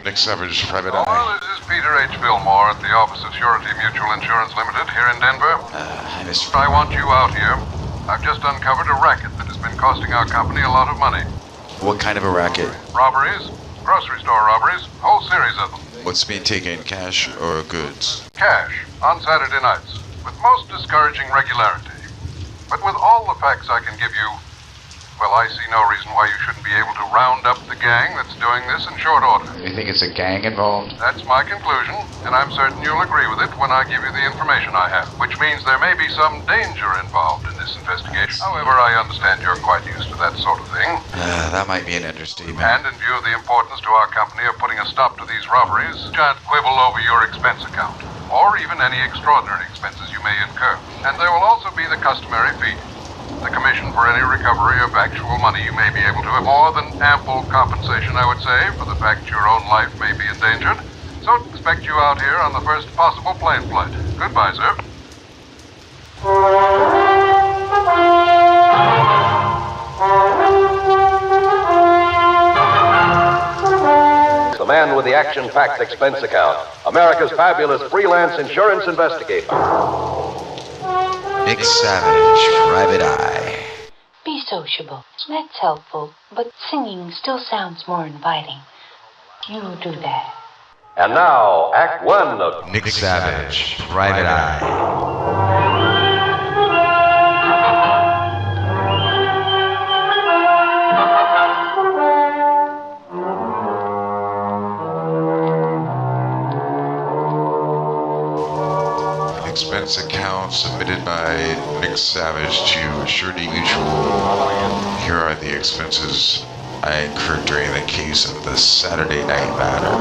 Nick Savage, Private Hello, Eye. this is Peter H. Fillmore at the office of Surety Mutual Insurance Limited here in Denver. Hi, Mr. I want you out here. I've just uncovered a racket that has been costing our company a lot of money. What kind of a racket? Robberies, grocery store robberies, whole series of them. What's being taken, cash or goods? Cash, on Saturday nights, with most discouraging regularity. But with all the facts I can give you, well, I see no reason why you shouldn't be able to round up the gang that's doing this in short order. You think it's a gang involved? That's my conclusion, and I'm certain you'll agree with it when I give you the information I have, which means there may be some danger involved in this investigation. However, I understand you're quite used to that sort of thing. That might be an understatement. And in view of the importance to our company of putting a stop to these robberies, shan't quibble over your expense account, or even any extraordinary expenses you may incur. And there will also be the customary fee. The commission for any recovery of actual money you may be able to have. More than ample compensation, I would say, for the fact your own life may be endangered. So expect you out here on the first possible plane flight. Goodbye, sir. The man with the action-packed expense account. America's fabulous freelance insurance investigator. Nick Savage, Private Eye. Be sociable. That's helpful, but singing still sounds more inviting. You do that. And now, Act One of Nick Savage, Private Eye. Expense account submitted by Nick Savage to Surety Mutual. Here are the expenses I incurred during the case of the Saturday night matter.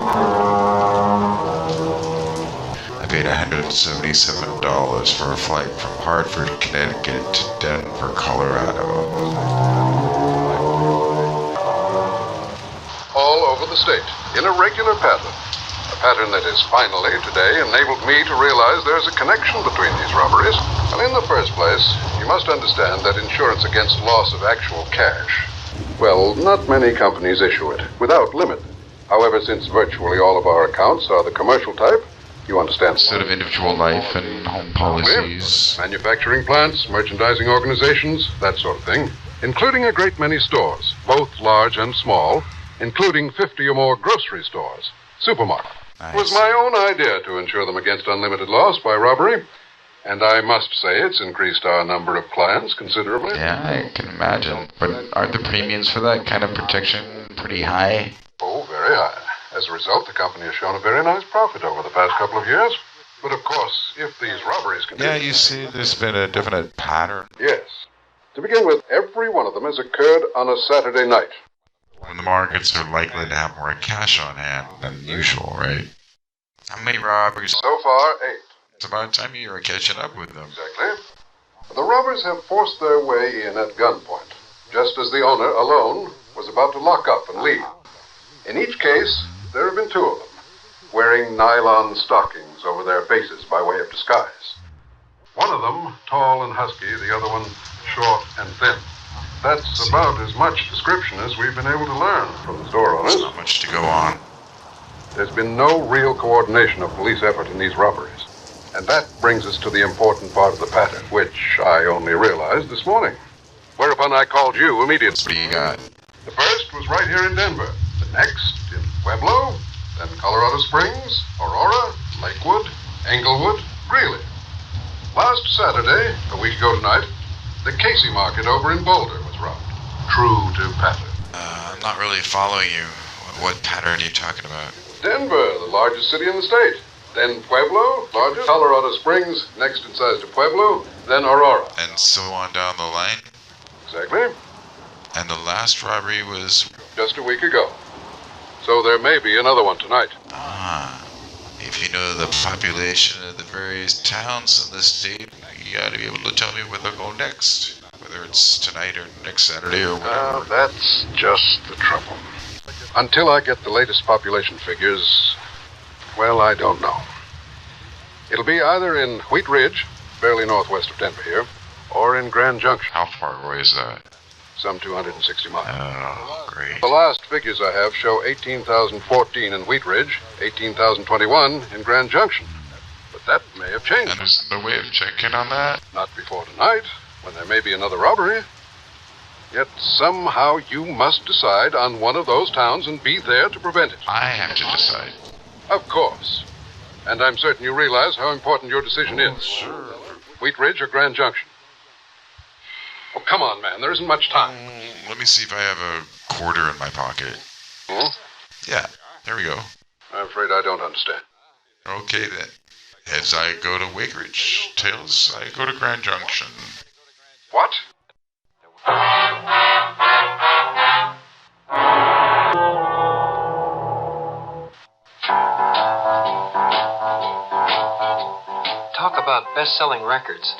I paid $177 for a flight from Hartford, Connecticut to Denver, Colorado. All over the state, in a regular pattern. A pattern that has finally, today, enabled me to realize there's a connection between these robberies. And in the first place, you must understand that insurance against loss of actual cash, well, not many companies issue it, without limit. However, since virtually all of our accounts are the commercial type, you understand. Instead of individual life and home policies. Manufacturing plants, merchandising organizations, that sort of thing. Including a great many stores, both large and small, including 50 or more grocery stores. Supermarket. It was my own idea to insure them against unlimited loss by robbery, and I must say it's increased our number of clients considerably. Yeah, I can imagine. But aren't the premiums for that kind of protection pretty high? Oh, very high. As a result, the company has shown a very nice profit over the past couple of years. But of course, if these robberies continue... Yeah, you see, there's been a definite pattern. Yes. To begin with, every one of them has occurred on a Saturday night. When the markets are likely to have more cash on hand than usual, right? How many robberies? So far, 8. It's about time you were catching up with them. Exactly. The robbers have forced their way in at gunpoint, just as the owner, alone, was about to lock up and leave. In each case, there have been 2 of them, wearing nylon stockings over their faces by way of disguise. One of them, tall and husky, the other one, short and thin. That's about as much description as we've been able to learn from the store owners. There's not much to go on. There's been no real coordination of police effort in these robberies. And that brings us to the important part of the pattern, which I only realized this morning. Whereupon I called you immediately. What do you got? The first was right here in Denver. The next in Pueblo, then Colorado Springs, Aurora, Lakewood, Englewood, Greeley. Last Saturday, a week ago tonight, the Casey Market over in Boulder was robbed. True to pattern. I'm not really following you. What pattern are you talking about? Denver, the largest city in the state. Then Pueblo, largest. Colorado Springs, next in size to Pueblo. Then Aurora. And so on down the line? Exactly. And the last robbery was... just a week ago. So there may be another one tonight. If you know the population of the various towns in the state, you gotta be able to tell me where they'll go next. Whether it's tonight or next Saturday or whatever. That's just the trouble. Until I get the latest population figures, well, I don't know. It'll be either in Wheat Ridge, barely northwest of Denver here, or in Grand Junction. How far away is that? some 260 miles. Oh, great. The last figures I have show 18,014 in Wheat Ridge, 18,021 in Grand Junction. But that may have changed. And there's no way of checking on that? Not before tonight, when there may be another robbery. Yet somehow you must decide on one of those towns and be there to prevent it. I have to decide. Of course. And I'm certain you realize how important your decision is. Sure. Wheat Ridge or Grand Junction? Oh, come on, man. There isn't much time. Let me see if I have a quarter in my pocket. Hmm? Yeah, there we go. I'm afraid I don't understand. Okay, then. Heads, I go to Wakeridge. Tails, I go to Grand Junction. What? Talk about best-selling records.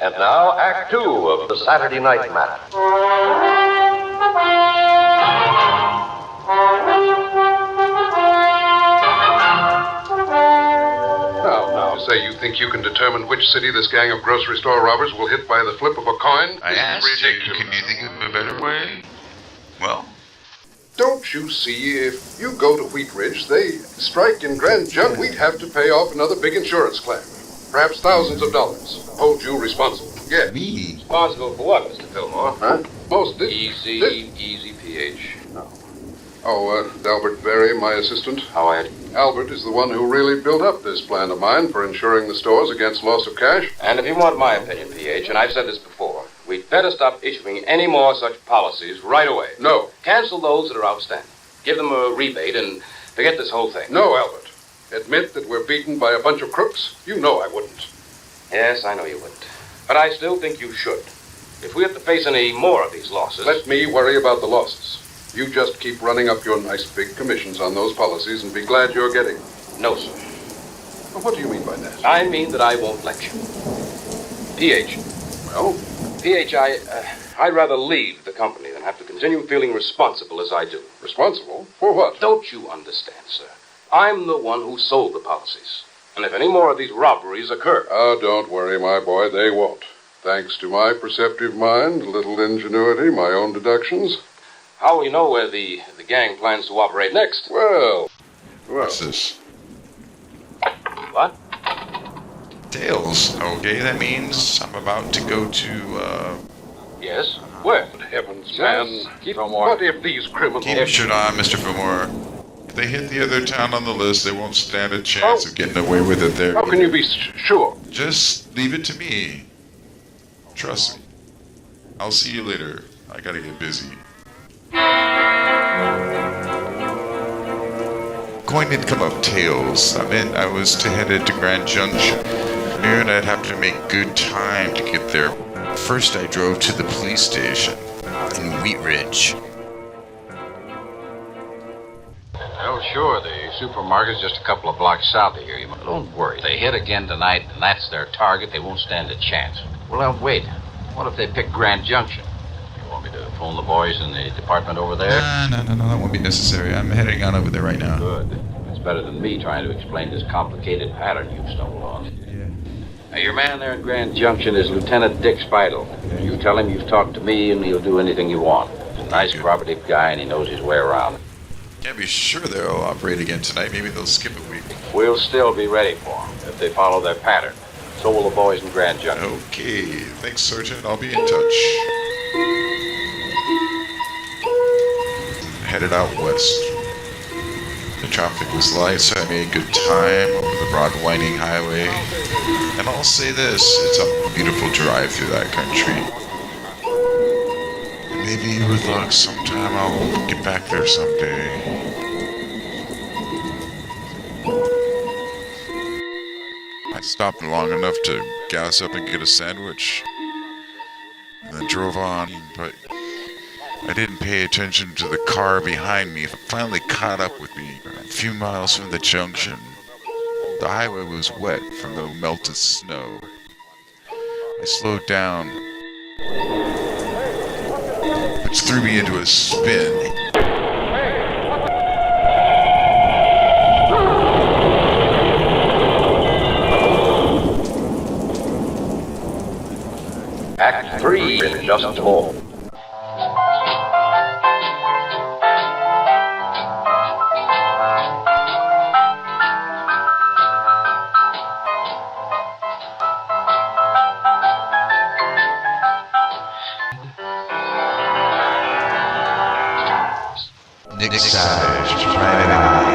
And now, Act Two of the Saturday Night Matter. Now, say you think you can determine which city this gang of grocery store robbers will hit by the flip of a coin? I This is asked you, ridiculous. can you think of a better way? Well, Don't you see, if you go to Wheat Ridge, they strike in Grand Junk, we'd have to pay off another big insurance claim. Perhaps thousands of dollars. Hold you responsible. Yeah. me. Responsible for what, Mr. Fillmore? Huh? Most this. Easy, PH. Albert Berry, my assistant. How are you? Albert is the one who really built up this plan of mine for insuring the stores against loss of cash. And if you want my opinion, PH, and I've said this before, we'd better stop issuing any more such policies right away. No. Cancel those that are outstanding. Give them a rebate and forget this whole thing. No, Albert. Admit that we're beaten by a bunch of crooks? You know I wouldn't. Yes, I know you wouldn't. But I still think you should. If we have to face any more of these losses... Let me worry about the losses. You just keep running up your nice big commissions on those policies and be glad you're getting them. No, sir. Well, what do you mean by that? I mean that I won't let you. PH. Well, PH, I'd rather leave the company than have to continue feeling responsible as I do. responsible? For what? Don't you understand, sir? I'm the one who sold the policies. And if any more of these robberies occur... Oh, don't worry, my boy, they won't. Thanks to my perceptive mind, a little ingenuity, my own deductions. How will you know where the gang plans to operate next? Well, What's this? What? Tails. Okay, that means I'm about to go to, Yes? Where? good heavens, Just man. keep What if these criminals... keep your shirt on, Mr. Fillmore. If they hit the other town on the list, they won't stand a chance of getting away with it there. How can you be sure? Just leave it to me. Trust me. I'll see you later. I gotta get busy. Going to come up, Tails. I meant I was headed to Grand Junction. Noon, I'd have to make good time to get there. First, I drove to the police station in Wheat Ridge. Well, sure, the supermarket's just a couple of blocks south of here. Don't worry. If they hit again tonight and that's their target, they won't stand a chance. Well, now, wait. What if they pick Grand Junction? You want me to phone the boys in the department over there? No, that won't be necessary. I'm heading on over there right now. Good. It's better than me trying to explain this complicated pattern you've stumbled on. Now, your man there in Grand Junction is Lieutenant Dick Speidel. You tell him you've talked to me and he'll do anything you want. He's a nice, cooperative guy and he knows his way around. Can't be sure they'll operate again tonight. Maybe they'll skip a week. We'll still be ready for them if they follow their pattern. So will the boys in Grand Junction. Okay. Thanks, Sergeant. I'll be in touch. Headed out west. The traffic was light, so I made good time over the broad winding highway. And I'll say this, it's a beautiful drive through that country. Maybe with luck sometime I'll get back there someday. I stopped long enough to gas up and get a sandwich. And then drove on, but I didn't pay attention to the car behind me. It finally caught up with me a few miles from the junction. The highway was wet from the melted snow. I slowed down, which threw me into a spin. Act 3 in just a moment. Nick Savage, Private Eye.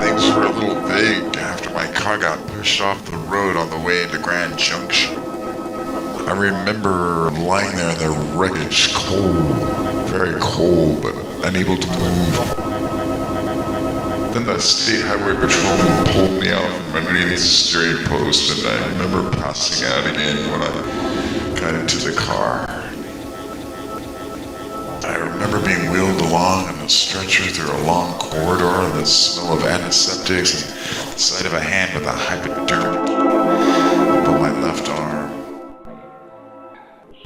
Things were a little vague after my car got pushed off the road on the way into Grand Junction. I remember lying there in the wreckage, cold, very cold, but unable to move. Then the state highway patrolman pulled me out from underneath the steering post, and I remember passing out again when I got into the car. I remember being wheeled along on a stretcher through a long corridor and the smell of antiseptics and the sight of a hand with a hypodermic above my left arm.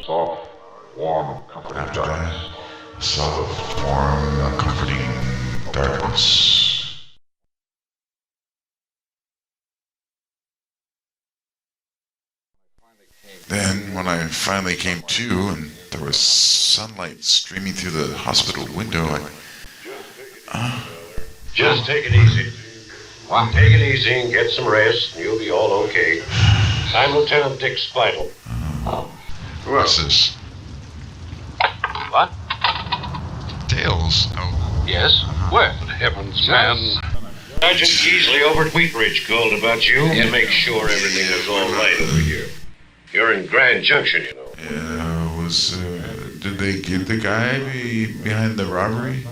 Soft, warm, comforting After darkness. that, soft, warm, comforting darkness. Then, when I finally came to, and there was sunlight streaming through the hospital window, Just take it easy. Take it easy and get some rest, and you'll be all okay. I'm Lieutenant Dick Spidle. Who else is? What? Tails. Oh. Yes? Where? Good heavens, man. Sergeant Keasley over at Wheat Ridge called about you to make sure everything was all right over here. You're in Grand Junction, you know. Yeah, did they get the guy behind the robbery?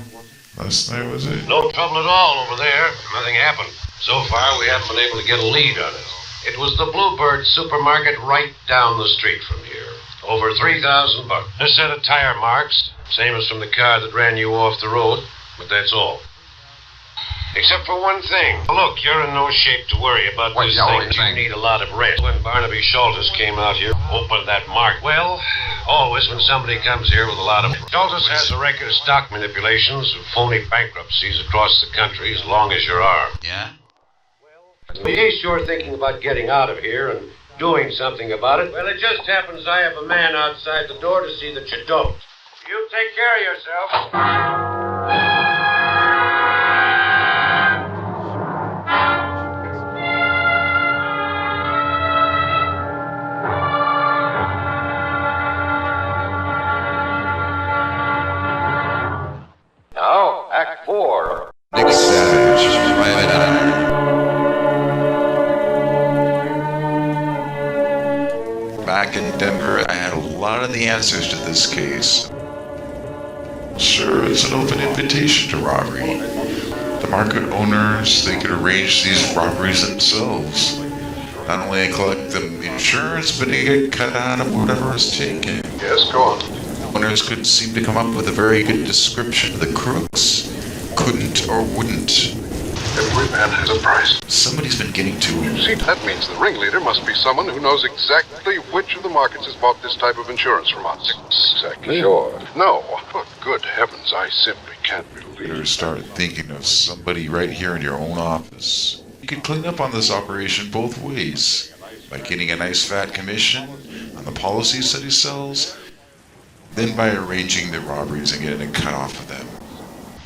Last night, was it? No trouble at all over there. Nothing happened. So far, we haven't been able to get a lead on it. It was the Bluebird Supermarket right down the street from here. Over $3,000. A set of tire marks, same as from the car that ran you off the road, but that's all. Except for one thing. Look, you're in no shape to worry about this thing. You need a lot of rest. When Barnaby Schultes came out here, opened that mark. Well, always when somebody comes here with a lot of... Schultes has a record of stock manipulations and phony bankruptcies across the country as long as your arm. Yeah? In case you're thinking about getting out of here and doing something about it, well, it just happens I have a man outside the door to see that you don't. You take care of yourself. Now, Act 4. Nick Savage, Private Eye. Back in Denver, I had a lot of the answers to this case. Sure, it's an open invitation to robbery. The market owners, they could arrange these robberies themselves. Not only collect the insurance, but they get cut out of whatever is taken. Yes, go on. Owners couldn't seem to come up with a very good description of the crooks. Couldn't or wouldn't. Every man has a price. Somebody's been getting to him. See, that means the ringleader must be someone who knows exactly which of the markets has bought this type of insurance from us. Exactly. Sure. No. But good heavens, I simply can't believe You better start thinking of somebody right here in your own office. You can clean up on this operation both ways. By getting a nice fat commission on the policies that he sells, then by arranging the robberies and getting a cut off of them.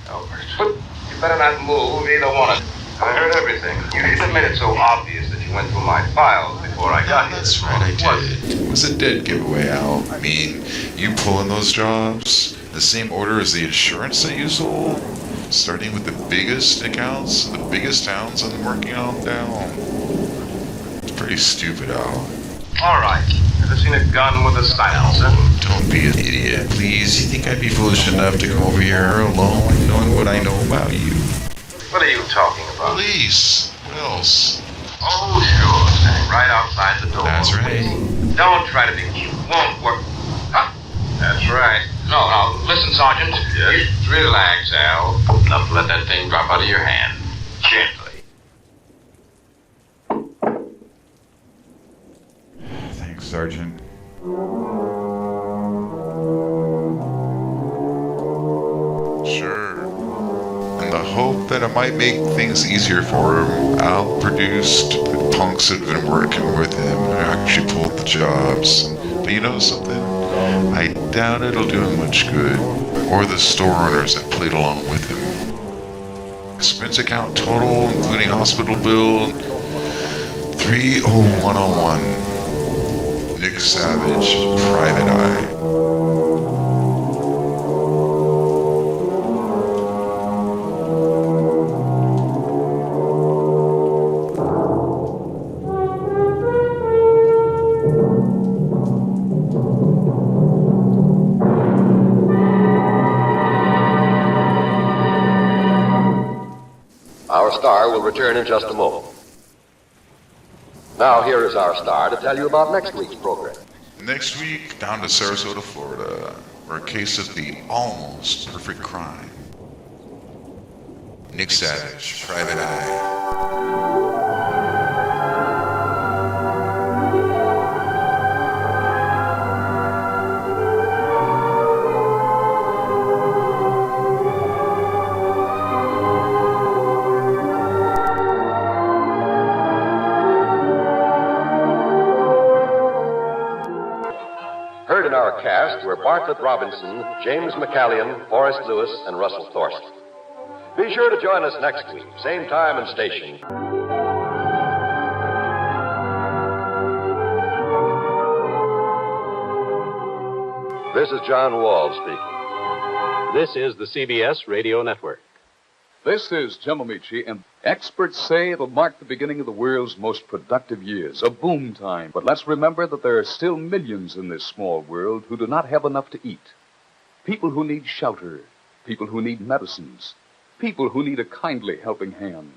Albert. But you better not move either one of them. I heard everything. You didn't admit it so obvious that you went through my files before I got here. That's right, I did. It was a dead giveaway, Al. I mean, you pulling those jobs, the same order as the insurance that you sold, starting with the biggest accounts, the biggest towns, and working on down. It's pretty stupid, Al. All right. Ever seen a gun with a silencer? Don't be an idiot, please. You think I'd be foolish enough to come over here alone, knowing what I know about you? What are you talking about? Police. What else? Oh, sure. Standing right outside the door. That's right. Don't try to be cute. Won't work. Huh? That's right. No, listen, Sergeant. Just relax, Al. Enough to let that thing drop out of your hand. Gently. Thanks, Sergeant. Sure. In the hope that it might make things easier for him, Al produced the punks that had been working with him who actually pulled the jobs. But you know something? I doubt it'll do him much good, or the store owners that played along with him. Expense account total, including hospital bill, 30101. Nick Savage, Private Eye. Our star will return in just a moment. Now, here is our star to tell you about next week's program. Next week, down to Sarasota, Florida, where a case of the almost perfect crime. Nick Savage, Private Eye. Heard in our cast were Bartlett Robinson, James McCallion, Forrest Lewis, and Russell Thorson. Be sure to join us next week, same time and station. This is John Wall speaking. This is the CBS Radio Network. This is Jim Amici, and experts say it'll mark the beginning of the world's most productive years, a boom time. But let's remember that there are still millions in this small world who do not have enough to eat. People who need shelter, people who need medicines, people who need a kindly helping hand.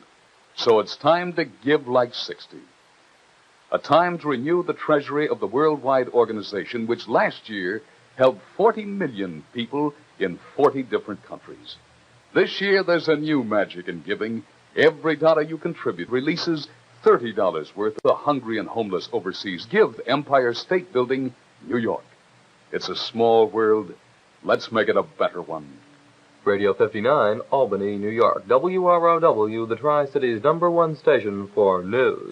So it's time to give like 60. A time to renew the treasury of the worldwide organization, which last year held 40 million people in 40 different countries. This year, there's a new magic in giving. Every dollar you contribute releases $30 worth of the hungry and homeless overseas. Give Empire State Building, New York. It's a small world. Let's make it a better one. Radio 59, Albany, New York. WROW, the Tri-Cities #1 station for news.